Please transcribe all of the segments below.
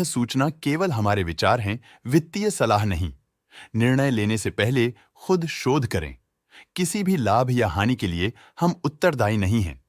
सूचना केवल हमारे विचार हैं, वित्तीय सलाह नहीं। निर्णय लेने से पहले खुद शोध करें। किसी भी लाभ या हानि के लिए हम उत्तरदायी नहीं हैं।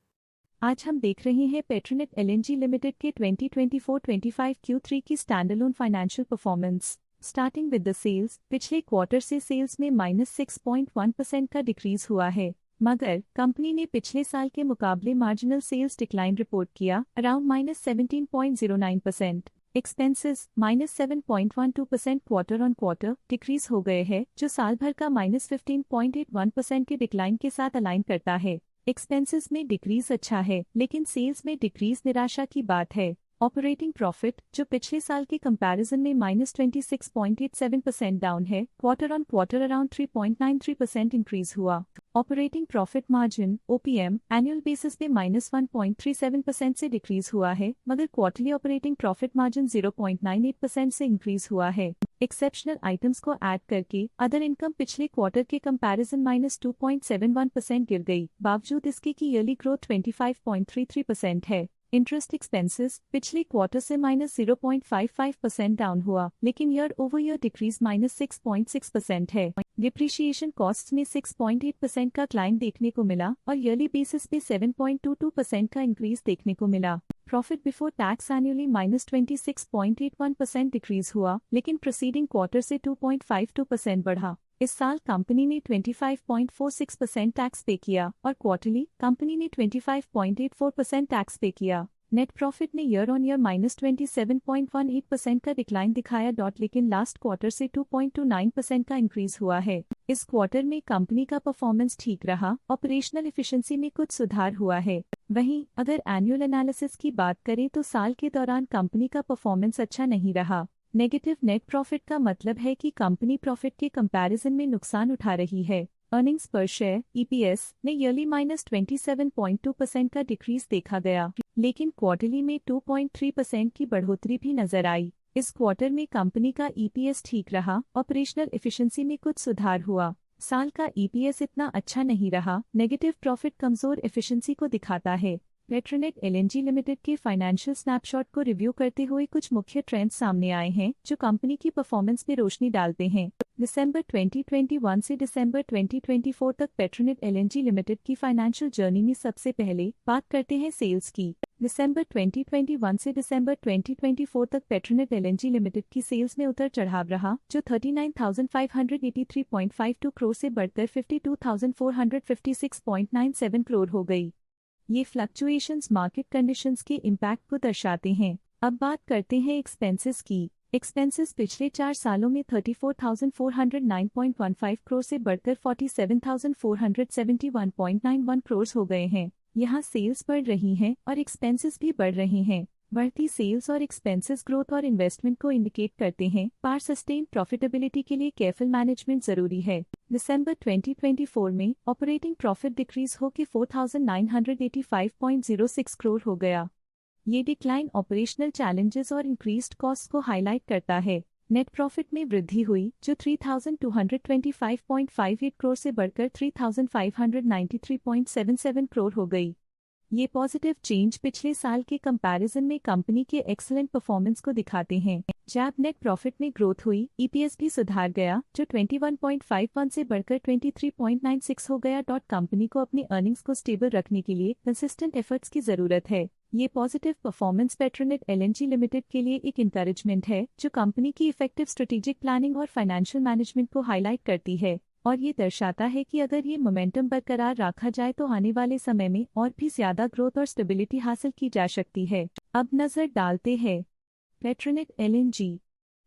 आज हम देख रहे हैं पेट्रोनेट एलएनजी लिमिटेड के 2024-25 Q3 की standalone financial performance. Starting with the sales, पिछले क्वार्टर से सेल्स में -6.1% का डिक्रीज हुआ है, मगर कंपनी ने पिछले साल के मुकाबले मार्जिनल सेल्स डिक्लाइन रिपोर्ट किया, around -17.09%। Expenses -7.12% quarter on quarter decrease हो गए हैं, जो साल भर का -15.81% के डिक्लाइन के साथ अलाइन करता है। एक्सपेंसेस में डिक्रीज अच्छा है, लेकिन सेल्स में डिक्रीज निराशा की बात है। ऑपरेटिंग प्रॉफिट, जो पिछले साल के कंपैरिजन में -26.87% डाउन है, quarter on quarter around 3.93% increase हुआ। ऑपरेटिंग प्रॉफिट मार्जिन (ओपीएम) एनुअल बेसिस में -1.37% से डिक्रीज हुआ है, मगर क्वार्टरली ऑपरेटिंग प्रॉफिट मार्जिन 0.98% से इंक्रीज हुआ है। एक्सेप्शनल आइटम्स को ऐड करके अदर इनकम पिछले क्वार्टर के कंपैरिजन -2.71% गिर गई, बावजूद इसके कि ईयरली ग्रोथ 25.33% है। इंटरेस्ट एक्सपेंसेस पिछले क्वार्टर से -0.55% डाउन हुआ, लेकिन ईयर ओवर ईयर डिक्रीज -6.6% है। डिप्रिशिएशन कॉस्ट में 6.8% का क्लाइम देखने को मिला और ईयरली बेसिस पे 7.22% का इंक्रीज देखने को मिला। Profit before tax annually -26.81% decrease हुआ, लेकिन प्रीसीडिंग क्वार्टर से 2.52% बढ़ा। इस साल कंपनी ने 25.46% टैक्स पे किया और क्वार्टरली कंपनी ने 25.84% टैक्स पे किया। नेट प्रॉफिट ने ईयर ऑन ईयर -27.18% का डिक्लाइन दिखाया, लेकिन लास्ट क्वार्टर से 2.29% का इंक्रीज हुआ है। इस क्वार्टर में कंपनी का परफॉर्मेंस ठीक रहा, ऑपरेशनल एफिशिएंसी में कुछ सुधार हुआ है। वहीं अगर एनुअल एनालिसिस की बात करें तो साल के दौरान कंपनी का परफॉर्मेंस अच्छा नहीं रहा। नेगेटिव नेट प्रॉफिट का मतलब है कि कंपनी प्रॉफिट के कंपैरिजन में नुकसान उठा रही है। अर्निंग्स पर शेयर (ईपीएस) ने ईयरली -27.2% का डिक्रीज देखा गया, लेकिन क्वार्टरली में 2.3% की बढ़ोतरी भी नजर आई। इस क्वार्टर में कंपनी का ईपीएस ठीक रहा, ऑपरेशनल एफिशिएंसी में कुछ सुधार हुआ। साल का ईपीएस इतना अच्छा नहीं रहा, नेगेटिव प्रॉफिट कमजोर एफिशिएंसी को दिखाता है। पेट्रोनेट एलएनजी लिमिटेड के फाइनेंशियल स्नैपशॉट को रिव्यू करते हुए कुछ मुख्य ट्रेंड्स सामने आए हैं, जो कंपनी की परफॉर्मेंस में रोशनी डालते हैं। दिसंबर 2021 से दिसंबर 2024 तक पेट्रोनेट एलएनजी लिमिटेड की फाइनेंशियल जर्नी में सबसे पहले बात करते हैं सेल्स की। दिसंबर 2021 से दिसंबर 2024 तक पेट्रोनेट एलएनजी लिमिटेड की सेल्स में उतर चढ़ाव रहा, जो 39,583.52 करोड़ से बढ़कर 52,456.97 करोड़ हो गई। ये फ्लक्चुएशंस मार्केट कंडीशंस के इम्पैक्ट को दर्शाते हैं। अब बात करते हैं एक्सपेंसेस की। एक्सपेंसेस पिछले 4 सालों में 34,409.15 करोड़ से बढ़कर 47,471.91 करोड़ हो गए हैं। यहाँ सेल्स बढ़ रही हैं और एक्सपेंसेस भी बढ़ रहे हैं। बढ़ती सेल्स और एक्सपेंसेस ग्रोथ और इन्वेस्टमेंट को इंडिकेट करते हैं, पर सस्टेन प्रॉफिटेबिलिटी के लिए केयरफुल मैनेजमेंट जरूरी है। दिसंबर 2024 में ऑपरेटिंग प्रॉफिट डिक्रीज होकर 4,985.06 करोड़ हो गया। ये डिक्लाइन ऑपरेशनल चैलेंजेस और इंक्रीज्ड कॉस्ट को हाईलाइट करता है। नेट प्रॉफिट में वृद्धि हुई, जो 3,225.58 करोड़ से बढ़कर 3,593.77 करोड़ हो गई। ये पॉजिटिव चेंज पिछले साल के कंपैरिजन में कंपनी के एक्सीलेंट परफॉर्मेंस को दिखाते हैं। जब नेट प्रॉफिट में ग्रोथ हुई, ईपीएस भी सुधार गया, जो 21.51 से बढ़कर 23.96 हो गया। कंपनी को अपनी अर्निंग्स को स्टेबल रखने के लिए कंसिस्टेंट एफर्ट्स की जरूरत है। ये positive performance Petronet LNG limited के लिए एक इंकरेजमेंट है, जो कंपनी की इफेक्टिव स्ट्रेटेजिक प्लानिंग और फाइनेंशियल मैनेजमेंट को हाईलाइट करती है, और ये दर्शाता है कि अगर ये मोमेंटम बरकरार रखा जाए तो आने वाले समय में और भी ज्यादा ग्रोथ और स्टेबिलिटी हासिल की जा सकती है। अब नजर डालते हैं पेट्रोनेट एलएनजी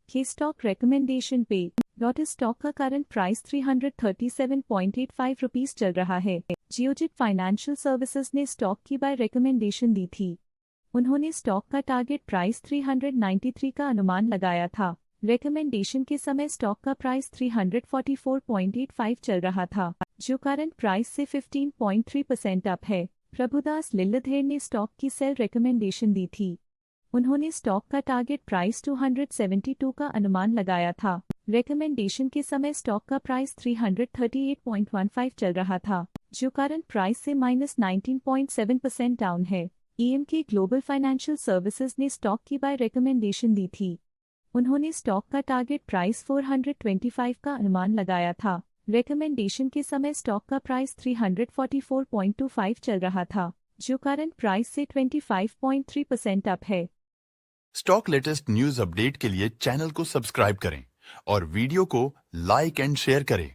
के स्टॉक रिकमेंडेशन पे। स्टॉक का करंट प्राइस 337.85 रुपीस चल रहा है। जियोजित फाइनेंशियल सर्विसेज ने स्टॉक की बाय रिकमेंडेशन दी थी। उन्होंने स्टॉक का टारगेट प्राइस 393 का अनुमान लगाया था। रिकमेंडेशन के समय स्टॉक का प्राइस 344.85 चल रहा था, जो करंट प्राइस से 15.3% अप है। प्रभुदास लिल्लाधर ने स्टॉक की सेल रिकमेंडेशन दी थी। उन्होंने स्टॉक का टारगेट प्राइस 272 का अनुमान लगाया था। रिकमेंडेशन के समय स्टॉक का प्राइस 338.15 चल रहा था, जो करंट प्राइस से -19.7% डाउन है। EMK ग्लोबल फाइनेंशियल सर्विसेज ने स्टॉक की बाय रिकमेंडेशन दी थी। उन्होंने स्टॉक का टारगेट प्राइस 425 का अनुमान लगाया था। रिकमेंडेशन के समय स्टॉक का प्राइस 344.25 चल रहा था, जो करंट प्राइस से 25.3% अप है। स्टॉक लेटेस्ट न्यूज अपडेट के लिए चैनल को सब्सक्राइब करें और वीडियो को लाइक एंड शेयर करें।